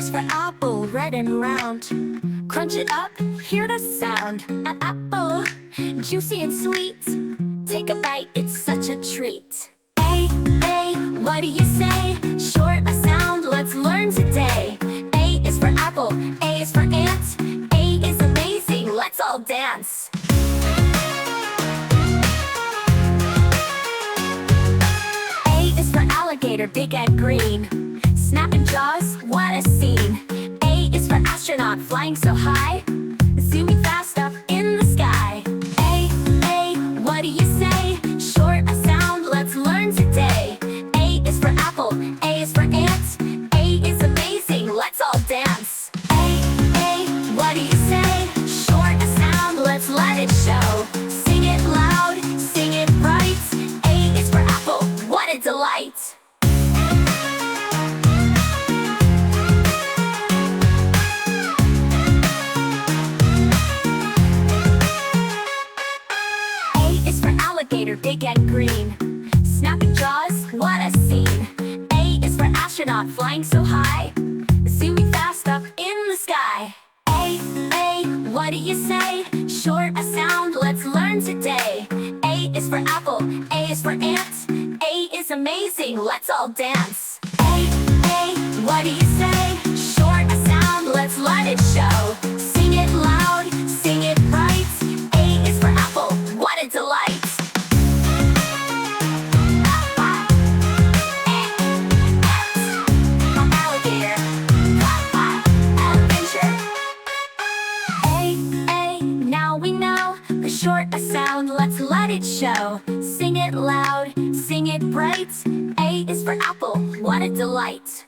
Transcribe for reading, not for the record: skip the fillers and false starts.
is for apple, red and round. Crunch it up, hear the sound. An apple, juicy and sweet. Take a bite, it's such a treat. A, what do you say? Short a sound, let's learn today. A is for apple, A is for ant. A is amazing, let's all dance. A is for alligator, big and green. Snapping jaws, what a scene. A is for astronaut, flying so high. Zooming fast up in the sky. A, what do you say? Short a sound, let's learn today. A is for apple, A is for ant. A is amazing, let's all dance. A, what do you say? Short a sound, let's let it show. Sing it loud, sing it bright. A is for apple, what a delight. Alligator, big and green. Snapping jaws, what a scene. A is for astronaut, flying so high. Zooming fast up in the sky. A, what do you say? Short a sound, let's learn today. A is for apple, A is for ant. A is amazing, let's all dance. A, what do you say? Short a sound, let's let it show. Sing it loud, sing it bright. A is for apple, what a delight. Short a sound, let's let it show. Sing it loud, sing it bright. A is for apple, what a delight.